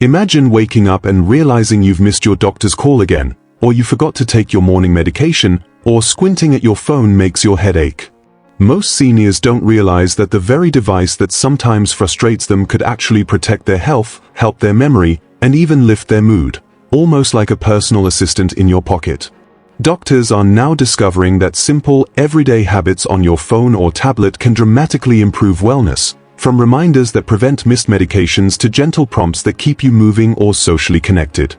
Imagine waking up and realizing you've missed your doctor's call again, or you forgot to take your morning medication, or squinting at your phone makes your head ache. Most seniors don't realize that the very device that sometimes frustrates them could actually protect their health, help their memory, and even lift their mood, almost like a personal assistant in your pocket. Doctors are now discovering that simple, everyday habits on your phone or tablet can dramatically improve wellness, from reminders that prevent missed medications to gentle prompts that keep you moving or socially connected.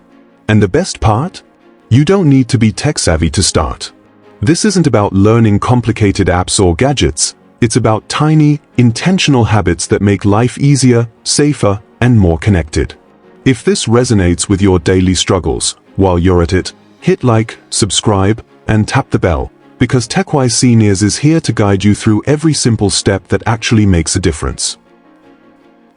And the best part? You don't need to be tech-savvy to start. This isn't about learning complicated apps or gadgets. It's about tiny, intentional habits that make life easier, safer, and more connected. If this resonates with your daily struggles, while you're at it, hit like, subscribe, and tap the bell, because Techwise Seniors is here to guide you through every simple step that actually makes a difference.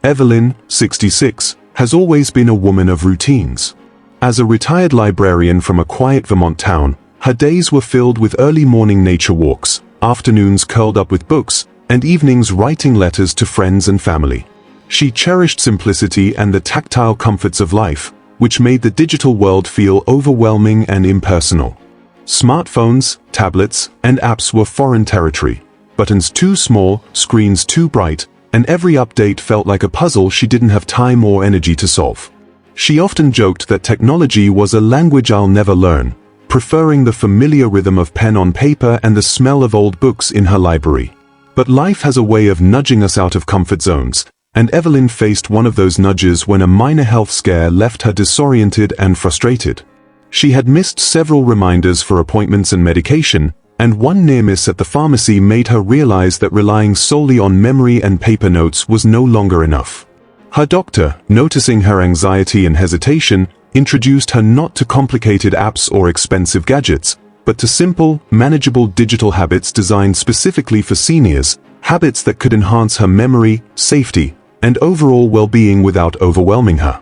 Evelyn, 66, has always been a woman of routines. As a retired librarian from a quiet Vermont town, her days were filled with early morning nature walks, afternoons curled up with books, and evenings writing letters to friends and family. She cherished simplicity and the tactile comforts of life, which made the digital world feel overwhelming and impersonal. Smartphones, tablets, and apps were foreign territory. Buttons too small, screens too bright, and every update felt like a puzzle she didn't have time or energy to solve. She often joked that technology was a language I'll never learn, preferring the familiar rhythm of pen on paper and the smell of old books in her library. But life has a way of nudging us out of comfort zones, and Evelyn faced one of those nudges when a minor health scare left her disoriented and frustrated. She had missed several reminders for appointments and medication, and one near miss at the pharmacy made her realize that relying solely on memory and paper notes was no longer enough. Her doctor, noticing her anxiety and hesitation, introduced her not to complicated apps or expensive gadgets, but to simple, manageable digital habits designed specifically for seniors, habits that could enhance her memory, safety, and overall well-being without overwhelming her.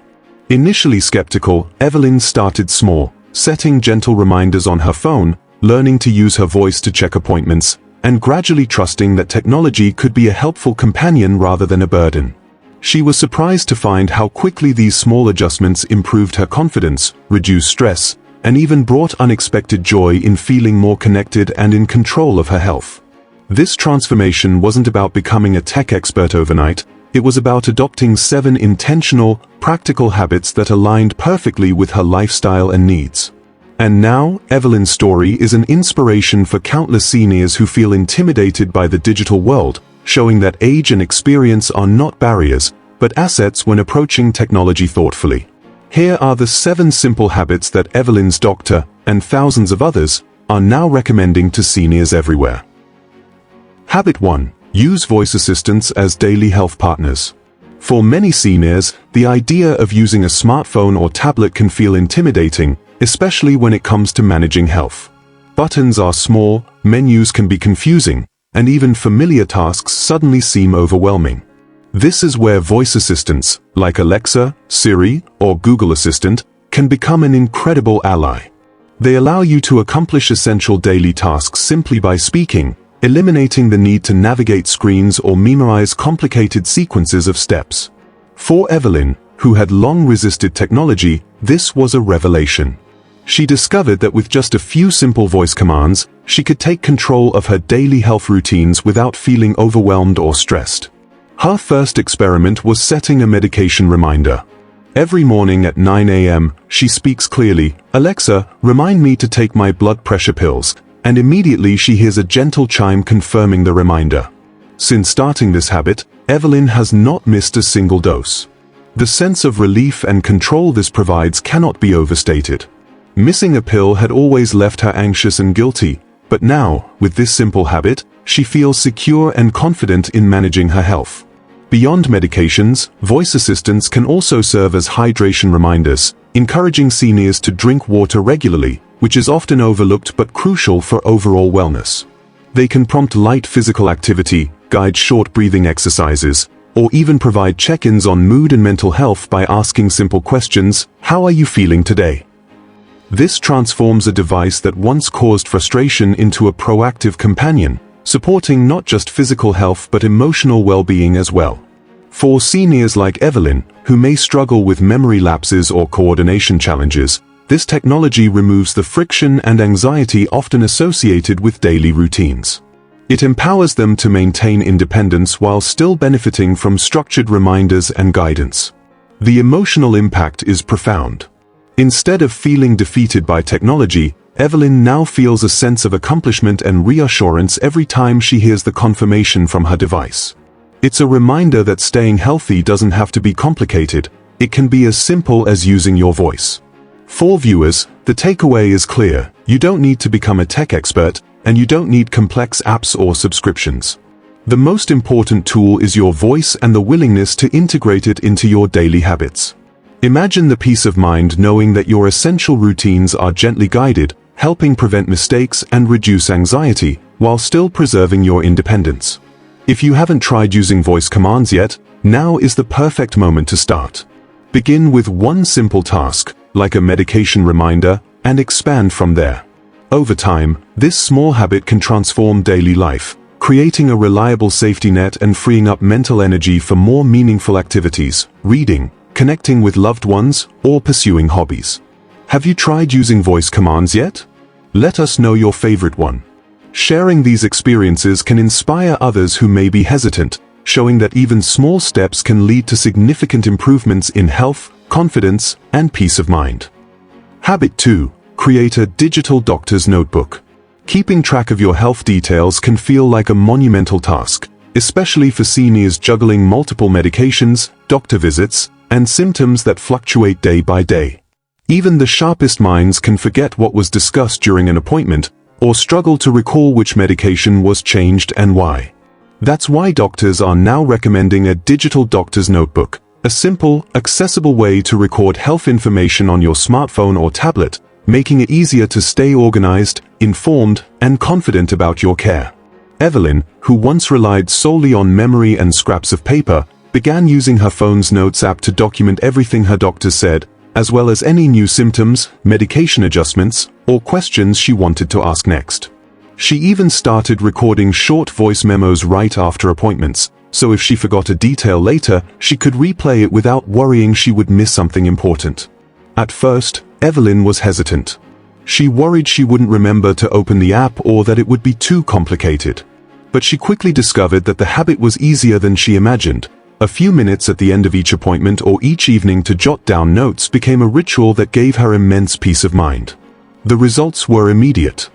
Initially skeptical, Evelyn started small, setting gentle reminders on her phone, learning to use her voice to check appointments, and gradually trusting that technology could be a helpful companion rather than a burden. She was surprised to find how quickly these small adjustments improved her confidence, reduced stress, and even brought unexpected joy in feeling more connected and in control of her health. This transformation wasn't about becoming a tech expert overnight. It was about adopting 7 intentional, practical habits that aligned perfectly with her lifestyle and needs. And now, Evelyn's story is an inspiration for countless seniors who feel intimidated by the digital world, showing that age and experience are not barriers, but assets when approaching technology thoughtfully. Here are the 7 simple habits that Evelyn's doctor, and thousands of others, are now recommending to seniors everywhere. Habit 1. Use voice assistants as daily health partners. For many seniors, the idea of using a smartphone or tablet can feel intimidating, especially when it comes to managing health. Buttons are small, menus can be confusing, and even familiar tasks suddenly seem overwhelming. This is where voice assistants, like Alexa, Siri, or Google Assistant, can become an incredible ally. They allow you to accomplish essential daily tasks simply by speaking, eliminating the need to navigate screens or memorize complicated sequences of steps. For Evelyn, who had long resisted technology, this was a revelation. She discovered that with just a few simple voice commands, she could take control of her daily health routines without feeling overwhelmed or stressed. Her first experiment was setting a medication reminder. Every morning at 9 a.m., she speaks clearly, "Alexa, remind me to take my blood pressure pills," and immediately she hears a gentle chime confirming the reminder. Since starting this habit, Evelyn has not missed a single dose. The sense of relief and control this provides cannot be overstated. Missing a pill had always left her anxious and guilty, but now, with this simple habit, she feels secure and confident in managing her health. Beyond medications, voice assistants can also serve as hydration reminders, encouraging seniors to drink water regularly, which is often overlooked but crucial for overall wellness. They can prompt light physical activity, guide short breathing exercises, or even provide check-ins on mood and mental health by asking simple questions, "How are you feeling today?" This transforms a device that once caused frustration into a proactive companion, supporting not just physical health but emotional well-being as well. For seniors like Evelyn, who may struggle with memory lapses or coordination challenges, this technology removes the friction and anxiety often associated with daily routines. It empowers them to maintain independence while still benefiting from structured reminders and guidance. The emotional impact is profound. Instead of feeling defeated by technology, Evelyn now feels a sense of accomplishment and reassurance every time she hears the confirmation from her device. It's a reminder that staying healthy doesn't have to be complicated. It can be as simple as using your voice. For viewers, the takeaway is clear. You don't need to become a tech expert, and you don't need complex apps or subscriptions. The most important tool is your voice and the willingness to integrate it into your daily habits. Imagine the peace of mind knowing that your essential routines are gently guided, helping prevent mistakes and reduce anxiety, while still preserving your independence. If you haven't tried using voice commands yet, now is the perfect moment to start. Begin with one simple task, like a medication reminder, and expand from there. Over time, this small habit can transform daily life, creating a reliable safety net and freeing up mental energy for more meaningful activities, reading, connecting with loved ones, or pursuing hobbies. Have you tried using voice commands yet? Let us know your favorite one. Sharing these experiences can inspire others who may be hesitant, showing that even small steps can lead to significant improvements in health, confidence, and peace of mind. Habit 2. Create a digital doctor's notebook. Keeping track of your health details can feel like a monumental task, especially for seniors juggling multiple medications, doctor visits, and symptoms that fluctuate day by day. Even the sharpest minds can forget what was discussed during an appointment, or struggle to recall which medication was changed and why. That's why doctors are now recommending a digital doctor's notebook, a simple, accessible way to record health information on your smartphone or tablet, making it easier to stay organized, informed, and confident about your care. Evelyn, who once relied solely on memory and scraps of paper, began using her phone's notes app to document everything her doctor said, as well as any new symptoms, medication adjustments, or questions she wanted to ask next. She even started recording short voice memos right after appointments, so if she forgot a detail later, she could replay it without worrying she would miss something important. At first, Evelyn was hesitant. She worried she wouldn't remember to open the app or that it would be too complicated. But she quickly discovered that the habit was easier than she imagined. A few minutes at the end of each appointment or each evening to jot down notes became a ritual that gave her immense peace of mind. The results were immediate.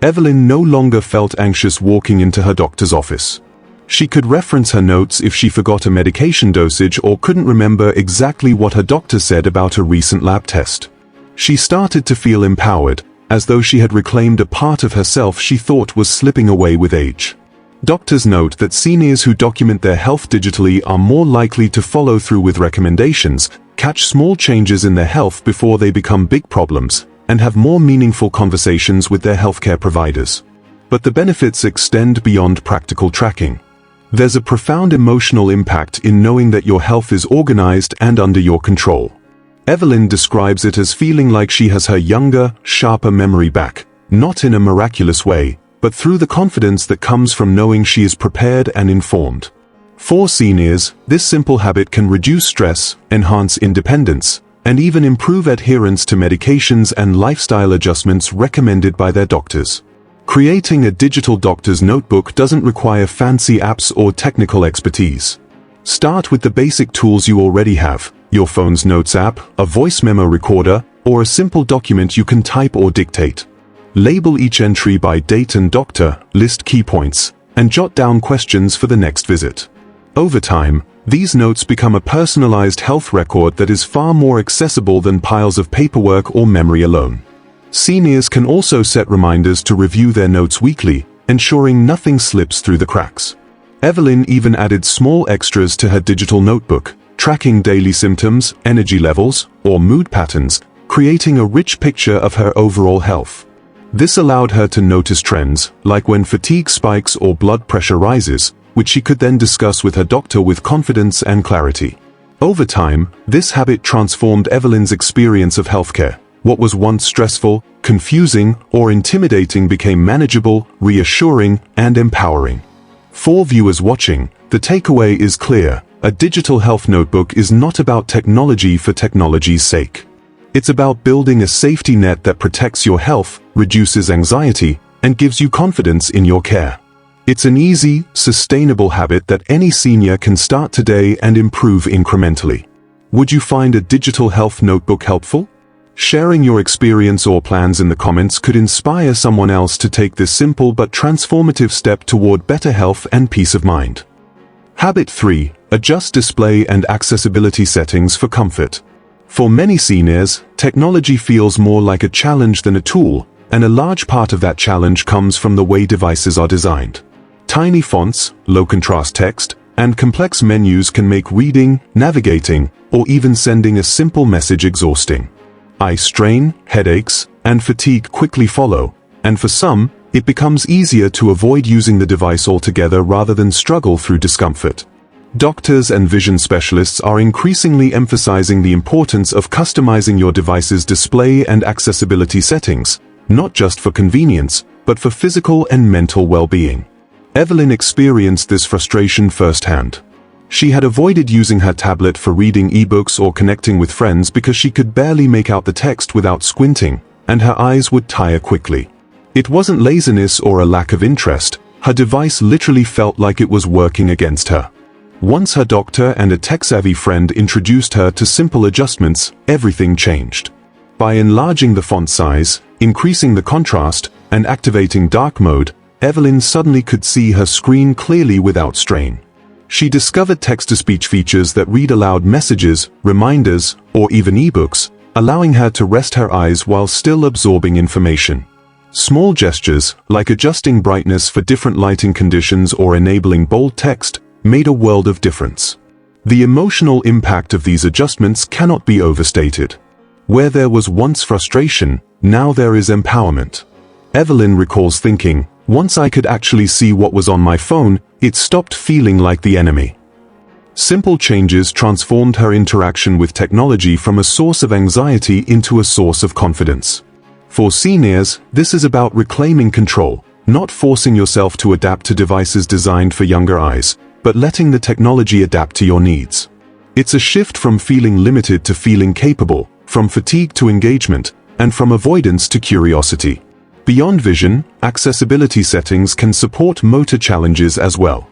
Evelyn no longer felt anxious walking into her doctor's office. She could reference her notes if she forgot a medication dosage or couldn't remember exactly what her doctor said about a recent lab test. She started to feel empowered, as though she had reclaimed a part of herself she thought was slipping away with age. Doctors note that seniors who document their health digitally are more likely to follow through with recommendations, catch small changes in their health before they become big problems, and have more meaningful conversations with their healthcare providers. But the benefits extend beyond practical tracking. There's a profound emotional impact in knowing that your health is organized and under your control. Evelyn describes it as feeling like she has her younger, sharper memory back, not in a miraculous way, but through the confidence that comes from knowing she is prepared and informed. For seniors, this simple habit can reduce stress, enhance independence, and even improve adherence to medications and lifestyle adjustments recommended by their doctors. Creating a digital doctor's notebook doesn't require fancy apps or technical expertise. Start with the basic tools you already have: your phone's notes app, a voice memo recorder, or a simple document you can type or dictate. Label each entry by date and doctor, list key points, and jot down questions for the next visit. Over time, these notes become a personalized health record that is far more accessible than piles of paperwork or memory alone. Seniors can also set reminders to review their notes weekly, ensuring nothing slips through the cracks. Evelyn even added small extras to her digital notebook, tracking daily symptoms, energy levels, or mood patterns, creating a rich picture of her overall health. This allowed her to notice trends, like when fatigue spikes or blood pressure rises, which she could then discuss with her doctor with confidence and clarity. Over time, this habit transformed Evelyn's experience of healthcare. What was once stressful, confusing, or intimidating became manageable, reassuring, and empowering. For viewers watching, The takeaway is clear. A digital health notebook is not about technology for technology's sake. It's about building a safety net that protects your health, reduces anxiety, and gives you confidence in your care. It's an easy, sustainable habit that any senior can start today and improve incrementally. Would you find a digital health notebook helpful? Sharing your experience or plans in the comments could inspire someone else to take this simple but transformative step toward better health and peace of mind. Habit 3. Adjust display and accessibility settings for comfort. For many seniors, technology feels more like a challenge than a tool, and a large part of that challenge comes from the way devices are designed. Tiny fonts, low-contrast text, and complex menus can make reading, navigating, or even sending a simple message exhausting. Eye strain, headaches, and fatigue quickly follow, and for some, it becomes easier to avoid using the device altogether rather than struggle through discomfort. Doctors and vision specialists are increasingly emphasizing the importance of customizing your device's display and accessibility settings, not just for convenience, but for physical and mental well-being. Evelyn experienced this frustration firsthand. She had avoided using her tablet for reading ebooks or connecting with friends because she could barely make out the text without squinting, and her eyes would tire quickly. It wasn't laziness or a lack of interest, her device literally felt like it was working against her. Once her doctor and a tech-savvy friend introduced her to simple adjustments, everything changed. By enlarging the font size, increasing the contrast, and activating dark mode, Evelyn suddenly could see her screen clearly without strain. She discovered text-to-speech features that read aloud messages, reminders, or even ebooks, allowing her to rest her eyes while still absorbing information. Small gestures, like adjusting brightness for different lighting conditions or enabling bold text, made a world of difference. The emotional impact of these adjustments cannot be overstated. Where there was once frustration, now there is empowerment. Evelyn recalls thinking, "Once I could actually see what was on my phone, it stopped feeling like the enemy." Simple changes transformed her interaction with technology from a source of anxiety into a source of confidence. For seniors, this is about reclaiming control, not forcing yourself to adapt to devices designed for younger eyes, but letting the technology adapt to your needs. It's a shift from feeling limited to feeling capable, from fatigue to engagement, and from avoidance to curiosity. Beyond vision, accessibility settings can support motor challenges as well.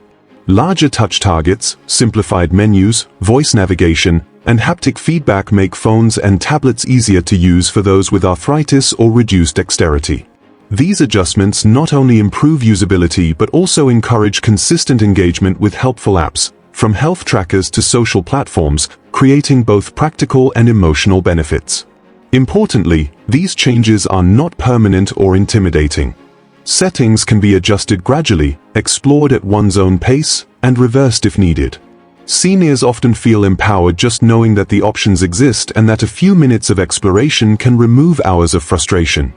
Larger touch targets, simplified menus, voice navigation, and haptic feedback make phones and tablets easier to use for those with arthritis or reduced dexterity. These adjustments not only improve usability but also encourage consistent engagement with helpful apps, from health trackers to social platforms, creating both practical and emotional benefits. Importantly, these changes are not permanent or intimidating. Settings can be adjusted gradually, explored at one's own pace, and reversed if needed. Seniors often feel empowered just knowing that the options exist and that a few minutes of exploration can remove hours of frustration.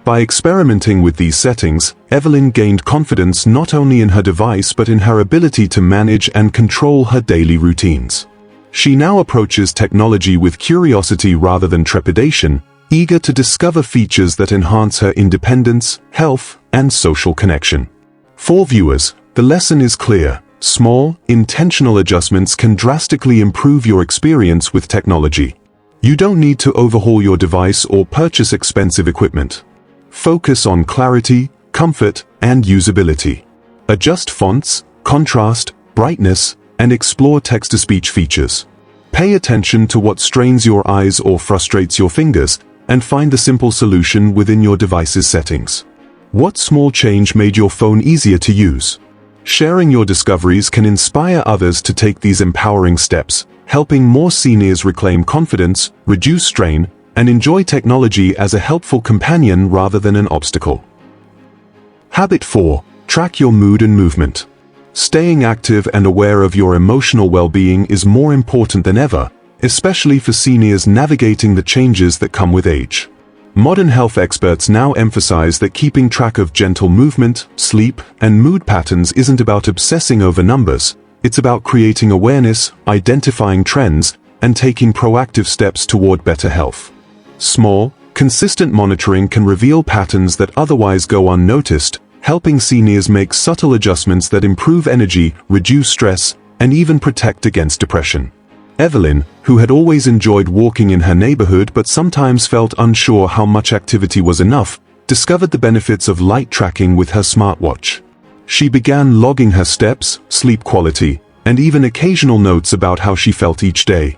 By experimenting with these settings, Evelyn gained confidence not only in her device but in her ability to manage and control her daily routines. She now approaches technology with curiosity rather than trepidation, eager to discover features that enhance her independence, health, and social connection. For viewers, the lesson is clear. Small, intentional adjustments can drastically improve your experience with technology. You don't need to overhaul your device or purchase expensive equipment. Focus on clarity, comfort, and usability. Adjust fonts, contrast, brightness, and explore text-to-speech features. Pay attention to what strains your eyes or frustrates your fingers, and find the simple solution within your device's settings. What small change made your phone easier to use? Sharing your discoveries can inspire others to take these empowering steps, helping more seniors reclaim confidence, reduce strain, and enjoy technology as a helpful companion rather than an obstacle. Habit 4. Track your mood and movement. Staying active and aware of your emotional well-being is more important than ever, especially for seniors navigating the changes that come with age. Modern health experts now emphasize that keeping track of gentle movement, sleep, and mood patterns isn't about obsessing over numbers. It's about creating awareness, identifying trends, and taking proactive steps toward better health. Small, consistent monitoring can reveal patterns that otherwise go unnoticed, helping seniors make subtle adjustments that improve energy, reduce stress, and even protect against depression. Evelyn, who had always enjoyed walking in her neighborhood but sometimes felt unsure how much activity was enough, discovered the benefits of light tracking with her smartwatch. She began logging her steps, sleep quality, and even occasional notes about how she felt each day.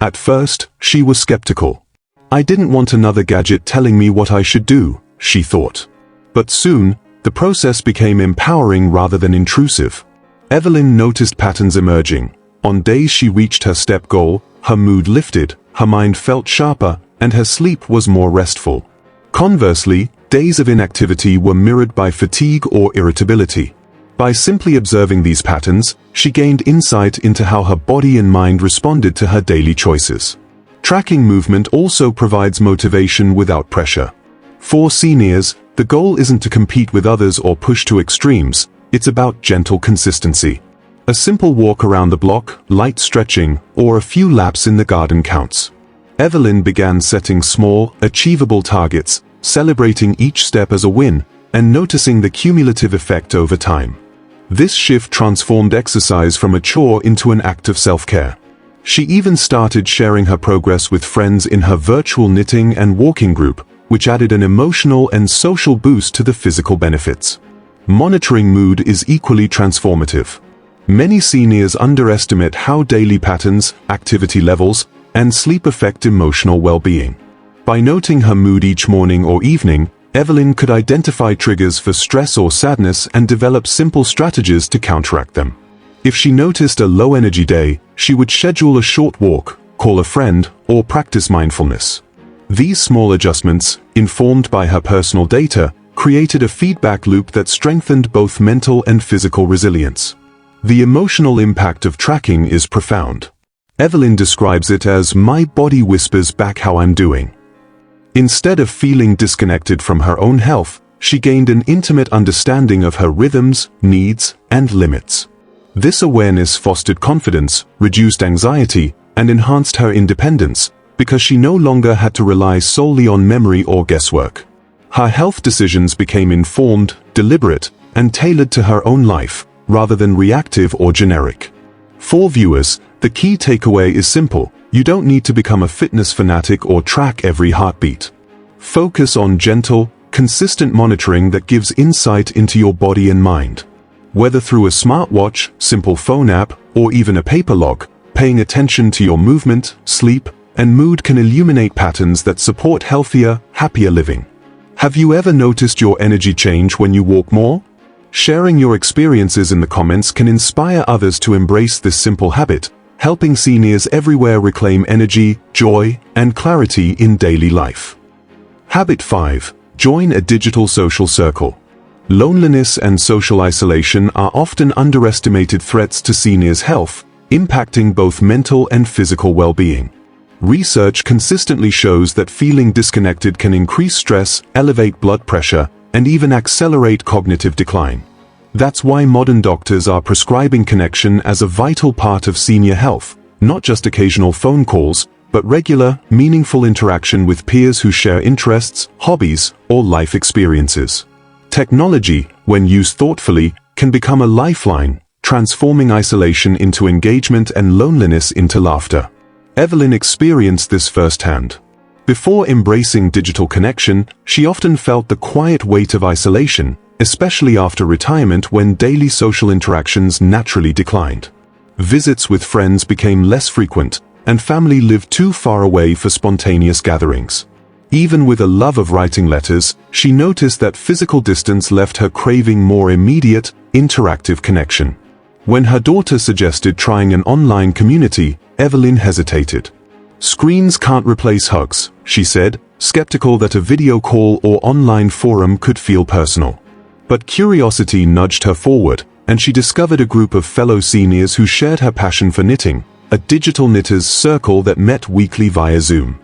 At first, she was skeptical. I didn't want another gadget telling me what I should do, she thought. But soon, the process became empowering rather than intrusive. Evelyn noticed patterns emerging. On days she reached her step goal, her mood lifted, her mind felt sharper, and her sleep was more restful. Conversely, days of inactivity were mirrored by fatigue or irritability. By simply observing these patterns, she gained insight into how her body and mind responded to her daily choices. Tracking movement also provides motivation without pressure. For seniors, the goal isn't to compete with others or push to extremes, it's about gentle consistency. A simple walk around the block, light stretching, or a few laps in the garden counts. Evelyn began setting small, achievable targets, celebrating each step as a win, and noticing the cumulative effect over time. This shift transformed exercise from a chore into an act of self-care. She even started sharing her progress with friends in her virtual knitting and walking group, which added an emotional and social boost to the physical benefits. Monitoring mood is equally transformative. Many seniors underestimate how daily patterns, activity levels, and sleep affect emotional well-being. By noting her mood each morning or evening, Evelyn could identify triggers for stress or sadness and develop simple strategies to counteract them. If she noticed a low-energy day, she would schedule a short walk, call a friend, or practice mindfulness. These small adjustments, informed by her personal data, created a feedback loop that strengthened both mental and physical resilience. The emotional impact of tracking is profound. Evelyn describes it as "my body whispers back how I'm doing." Instead of feeling disconnected from her own health, she gained an intimate understanding of her rhythms, needs, and limits. This awareness fostered confidence, reduced anxiety, and enhanced her independence, because she no longer had to rely solely on memory or guesswork. Her health decisions became informed, deliberate, and tailored to her own life, rather than reactive or generic. For viewers, the key takeaway is simple: you don't need to become a fitness fanatic or track every heartbeat. Focus on gentle, consistent monitoring that gives insight into your body and mind. Whether through a smartwatch, simple phone app, or even a paper log, paying attention to your movement, sleep, and mood can illuminate patterns that support healthier, happier living. Have you ever noticed your energy change when you walk more? Sharing your experiences in the comments can inspire others to embrace this simple habit, helping seniors everywhere reclaim energy, joy, and clarity in daily life. Habit 5. Join a digital social circle. Loneliness and social isolation are often underestimated threats to seniors' health, impacting both mental and physical well-being. Research consistently shows that feeling disconnected can increase stress, elevate blood pressure, and even accelerate cognitive decline. That's why modern doctors are prescribing connection as a vital part of senior health, not just occasional phone calls, but regular, meaningful interaction with peers who share interests, hobbies, or life experiences. Technology, when used thoughtfully, can become a lifeline, transforming isolation into engagement and loneliness into laughter. Evelyn experienced this firsthand. Before embracing digital connection, she often felt the quiet weight of isolation, especially after retirement when daily social interactions naturally declined. Visits with friends became less frequent, and family lived too far away for spontaneous gatherings. Even with a love of writing letters, she noticed that physical distance left her craving more immediate, interactive connection. When her daughter suggested trying an online community, Evelyn hesitated. "Screens can't replace hugs," she said, skeptical that a video call or online forum could feel personal. But curiosity nudged her forward, and she discovered a group of fellow seniors who shared her passion for knitting, a digital knitters' circle that met weekly via Zoom.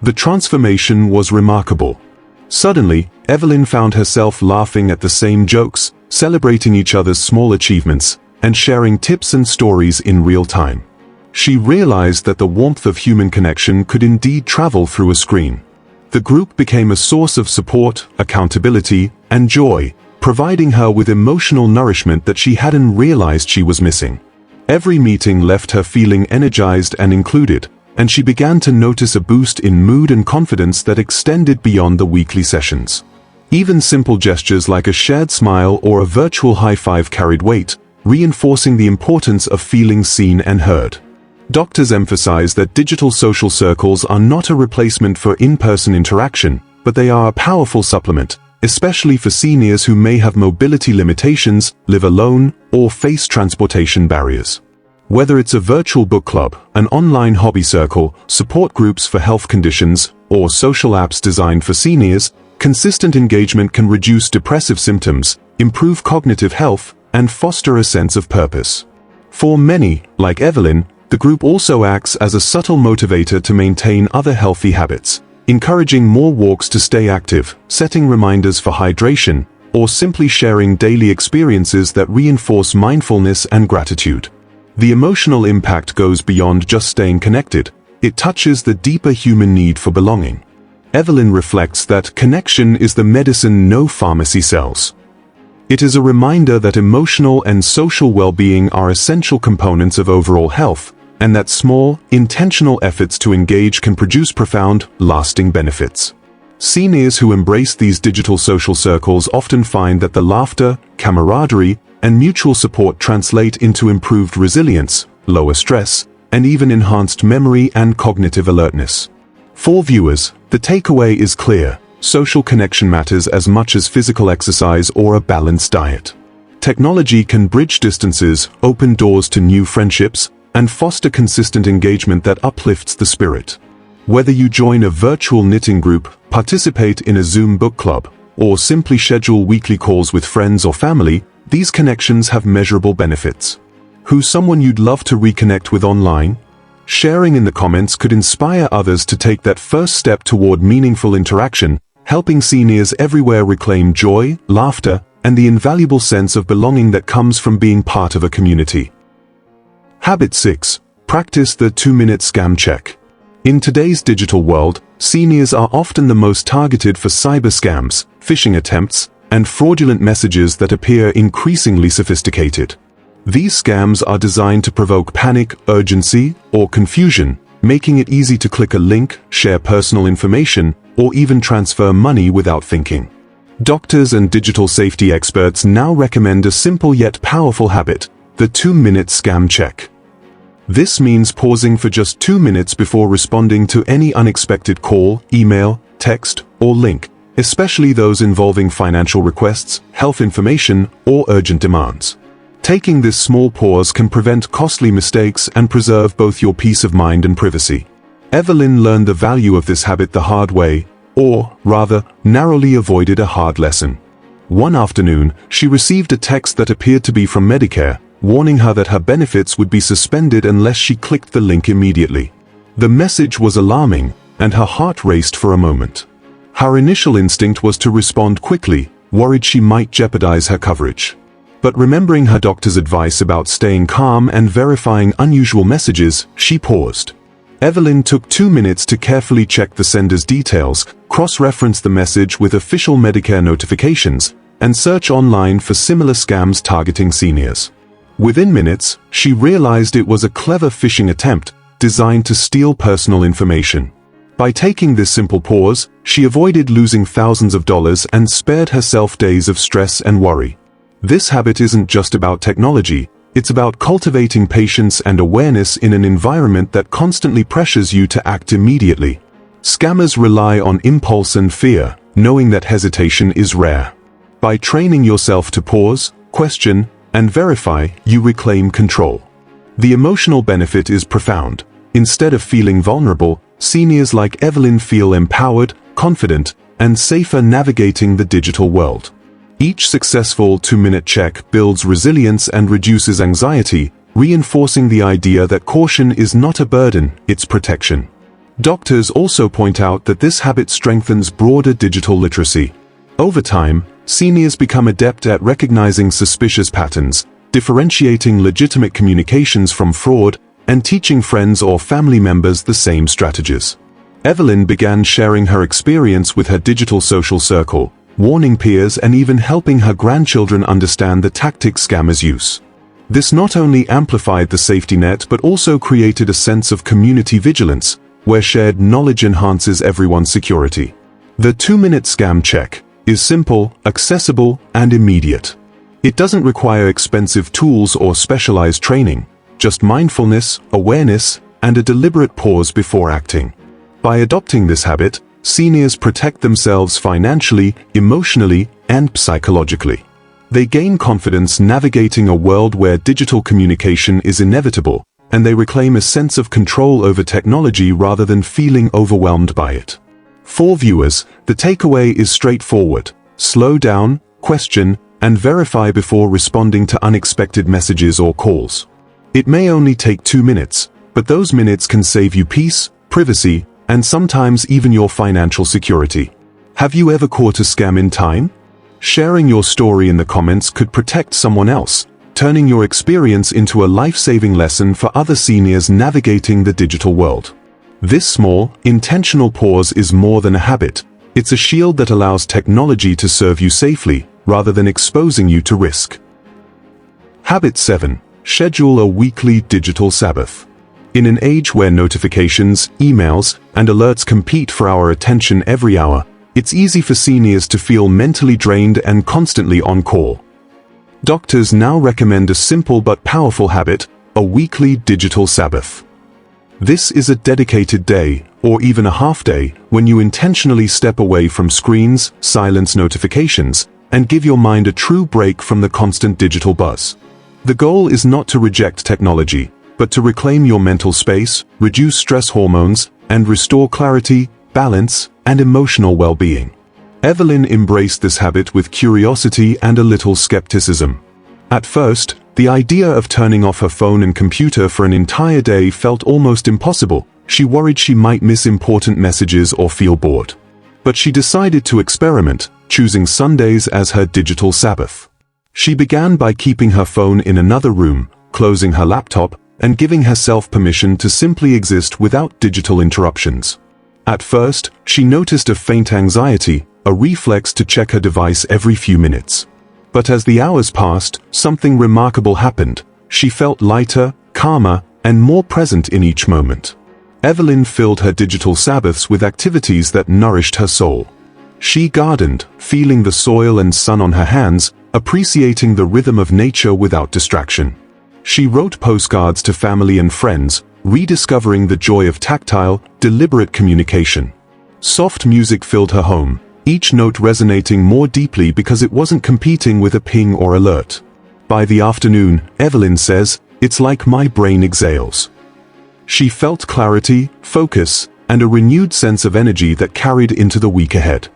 The transformation was remarkable. Suddenly, Evelyn found herself laughing at the same jokes, celebrating each other's small achievements, and sharing tips and stories in real time. She realized that the warmth of human connection could indeed travel through a screen. The group became a source of support, accountability, and joy, providing her with emotional nourishment that she hadn't realized she was missing. Every meeting left her feeling energized and included, and she began to notice a boost in mood and confidence that extended beyond the weekly sessions. Even simple gestures like a shared smile or a virtual high five carried weight, reinforcing the importance of feeling seen and heard. Doctors emphasize that digital social circles are not a replacement for in-person interaction, but they are a powerful supplement, especially for seniors who may have mobility limitations, live alone, or face transportation barriers. Whether it's a virtual book club, an online hobby circle, support groups for health conditions, or social apps designed for seniors, consistent engagement can reduce depressive symptoms, improve cognitive health, and foster a sense of purpose. For many, like Evelyn, the group also acts as a subtle motivator to maintain other healthy habits, encouraging more walks to stay active, setting reminders for hydration, or simply sharing daily experiences that reinforce mindfulness and gratitude. The emotional impact goes beyond just staying connected. It touches the deeper human need for belonging. Evelyn reflects that connection is the medicine no pharmacy sells. It is a reminder that emotional and social well-being are essential components of overall health, and that small, intentional efforts to engage can produce profound, lasting benefits. Seniors who embrace these digital social circles often find that the laughter, camaraderie, and mutual support translate into improved resilience, lower stress, and even enhanced memory and cognitive alertness. For viewers, the takeaway is clear: social connection matters as much as physical exercise or a balanced diet. Technology can bridge distances, open doors to new friendships, and foster consistent engagement that uplifts the spirit. Whether you join a virtual knitting group, participate in a Zoom book club, or simply schedule weekly calls with friends or family, these connections have measurable benefits. Who's someone you'd love to reconnect with online? Sharing in the comments could inspire others to take that first step toward meaningful interaction, helping seniors everywhere reclaim joy, laughter, and the invaluable sense of belonging that comes from being part of a community. Habit 6. Practice the 2-minute scam check. In today's digital world, seniors are often the most targeted for cyber scams, phishing attempts, and fraudulent messages that appear increasingly sophisticated. These scams are designed to provoke panic, urgency, or confusion, making it easy to click a link, share personal information, or even transfer money without thinking. Doctors and digital safety experts now recommend a simple yet powerful habit: the 2-minute scam check. This means pausing for just 2 minutes before responding to any unexpected call, email, text, or link, especially those involving financial requests, health information, or urgent demands. Taking this small pause can prevent costly mistakes and preserve both your peace of mind and privacy. Evelyn learned the value of this habit the hard way, or, rather, narrowly avoided a hard lesson. One afternoon, she received a text that appeared to be from Medicare, warning her that her benefits would be suspended unless she clicked the link immediately. The message was alarming, and her heart raced for a moment. Her initial instinct was to respond quickly, worried she might jeopardize her coverage. But remembering her doctor's advice about staying calm and verifying unusual messages, she paused. Evelyn took 2 minutes to carefully check the sender's details, cross-reference the message with official Medicare notifications, and search online for similar scams targeting seniors. Within minutes, she realized it was a clever phishing attempt designed to steal personal information. By taking this simple pause, she avoided losing thousands of dollars and spared herself days of stress and worry. This habit isn't just about technology, it's about cultivating patience and awareness in an environment that constantly pressures you to act immediately. Scammers rely on impulse and fear, knowing that hesitation is rare. By training yourself to pause, question, and verify, you reclaim control. The emotional benefit is profound. Instead of feeling vulnerable, seniors like Evelyn feel empowered, confident, and safer navigating the digital world. Each successful 2-minute check builds resilience and reduces anxiety, reinforcing the idea that caution is not a burden, it's protection. Doctors also point out that this habit strengthens broader digital literacy. Over time, seniors become adept at recognizing suspicious patterns, differentiating legitimate communications from fraud, and teaching friends or family members the same strategies. Evelyn began sharing her experience with her digital social circle, warning peers and even helping her grandchildren understand the tactics scammers use. This not only amplified the safety net but also created a sense of community vigilance, where shared knowledge enhances everyone's security. The 2-minute scam check is simple, accessible, and immediate. It doesn't require expensive tools or specialized training, just mindfulness, awareness, and a deliberate pause before acting. By adopting this habit, seniors protect themselves financially, emotionally, and psychologically. They gain confidence navigating a world where digital communication is inevitable, and they reclaim a sense of control over technology rather than feeling overwhelmed by it. For viewers, the takeaway is straightforward: slow down, question, and verify before responding to unexpected messages or calls. It may only take 2 minutes, but those minutes can save you peace, privacy, and sometimes even your financial security. Have you ever caught a scam in time? Sharing your story in the comments could protect someone else, turning your experience into a life-saving lesson for other seniors navigating the digital world. This small, intentional pause is more than a habit. It's a shield that allows technology to serve you safely, rather than exposing you to risk. Habit 7. Schedule a weekly digital Sabbath. In an age where notifications, emails, and alerts compete for our attention every hour, it's easy for seniors to feel mentally drained and constantly on call. Doctors now recommend a simple but powerful habit: a weekly digital Sabbath. This is a dedicated day, or even a half day, when you intentionally step away from screens, silence notifications, and give your mind a true break from the constant digital buzz. The goal is not to reject technology, but to reclaim your mental space, reduce stress hormones, and restore clarity, balance, and emotional well-being. Evelyn embraced this habit with curiosity and a little skepticism. At first, the idea of turning off her phone and computer for an entire day felt almost impossible. She worried she might miss important messages or feel bored. But she decided to experiment, choosing Sundays as her digital Sabbath. She began by keeping her phone in another room, closing her laptop, and giving herself permission to simply exist without digital interruptions. At first, she noticed a faint anxiety, a reflex to check her device every few minutes. But as the hours passed, something remarkable happened. She felt lighter, calmer, and more present in each moment. Evelyn filled her digital Sabbaths with activities that nourished her soul. She gardened, feeling the soil and sun on her hands, appreciating the rhythm of nature without distraction. She wrote postcards to family and friends, rediscovering the joy of tactile, deliberate communication. Soft music filled her home, each note resonating more deeply because it wasn't competing with a ping or alert. By the afternoon, Evelyn says, "It's like my brain exhales." She felt clarity, focus, and a renewed sense of energy that carried into the week ahead.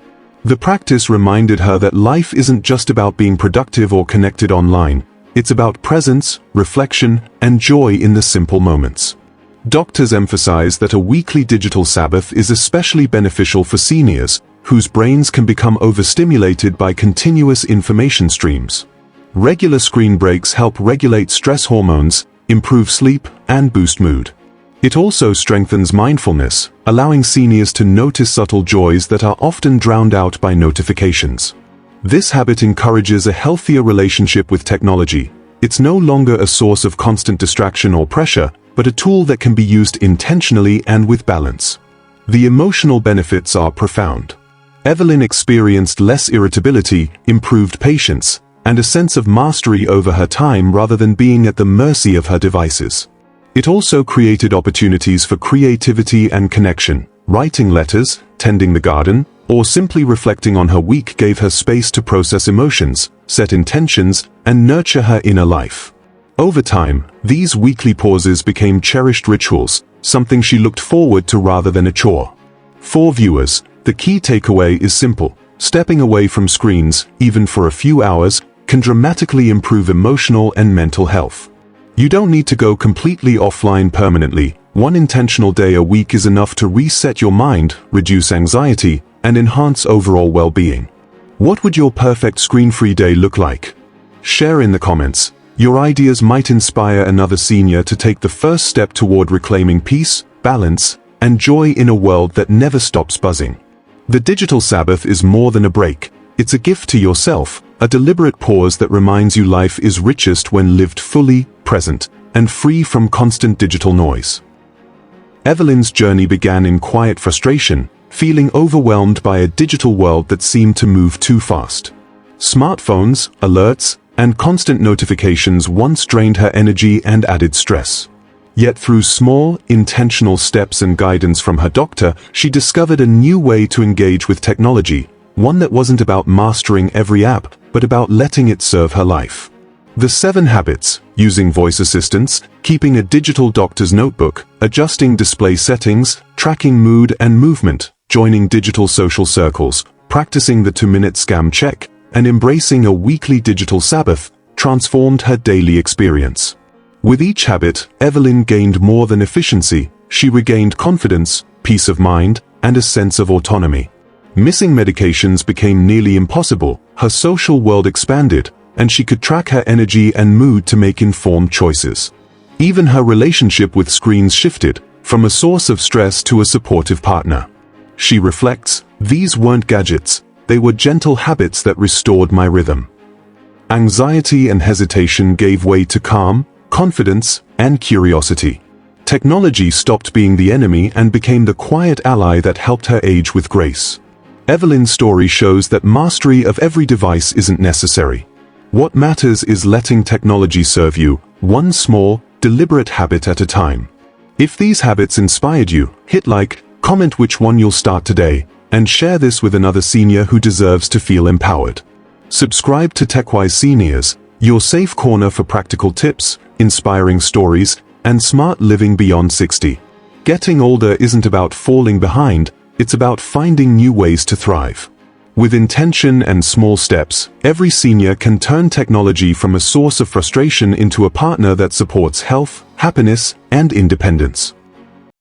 The practice reminded her that life isn't just about being productive or connected online. It's about presence, reflection, and joy in the simple moments. Doctors emphasize that a weekly digital Sabbath is especially beneficial for seniors, whose brains can become overstimulated by continuous information streams. Regular screen breaks help regulate stress hormones, improve sleep, and boost mood. It also strengthens mindfulness, allowing seniors to notice subtle joys that are often drowned out by notifications. This habit encourages a healthier relationship with technology. It's no longer a source of constant distraction or pressure, but a tool that can be used intentionally and with balance. The emotional benefits are profound. Evelyn experienced less irritability, improved patience, and a sense of mastery over her time rather than being at the mercy of her devices. It also created opportunities for creativity and connection. Writing letters, tending the garden, or simply reflecting on her week gave her space to process emotions, set intentions, and nurture her inner life. Over time, these weekly pauses became cherished rituals, something she looked forward to rather than a chore. For viewers, the key takeaway is simple: stepping away from screens, even for a few hours, can dramatically improve emotional and mental health. You don't need to go completely offline permanently. One intentional day a week is enough to reset your mind, reduce anxiety, and enhance overall well-being. What would your perfect screen-free day look like? Share in the comments. Your ideas might inspire another senior to take the first step toward reclaiming peace, balance, and joy in a world that never stops buzzing. The digital Sabbath is more than a break. It's a gift to yourself, a deliberate pause that reminds you life is richest when lived fully, present, and free from constant digital noise. Evelyn's journey began in quiet frustration, feeling overwhelmed by a digital world that seemed to move too fast. Smartphones, alerts, and constant notifications once drained her energy and added stress. Yet through small, intentional steps and guidance from her doctor, she discovered a new way to engage with technology, one that wasn't about mastering every app, but about letting it serve her life. The 7 habits: using voice assistants, keeping a digital doctor's notebook, adjusting display settings, tracking mood and movement, joining digital social circles, practicing the 2-minute scam check, and embracing a weekly digital Sabbath, transformed her daily experience. With each habit, Evelyn gained more than efficiency. She regained confidence, peace of mind, and a sense of autonomy. Missing medications became nearly impossible, her social world expanded, and she could track her energy and mood to make informed choices. Even her relationship with screens shifted, from a source of stress to a supportive partner. She reflects, "These weren't gadgets, they were gentle habits that restored my rhythm." Anxiety and hesitation gave way to calm, confidence, and curiosity. Technology stopped being the enemy and became the quiet ally that helped her age with grace. Evelyn's story shows that mastery of every device isn't necessary. What matters is letting technology serve you, one small, deliberate habit at a time. If these habits inspired you, hit like, comment which one you'll start today, and share this with another senior who deserves to feel empowered. Subscribe to Techwise Seniors, your safe corner for practical tips, inspiring stories, and smart living beyond 60. Getting older isn't about falling behind, it's about finding new ways to thrive. With intention and small steps, every senior can turn technology from a source of frustration into a partner that supports health, happiness, and independence.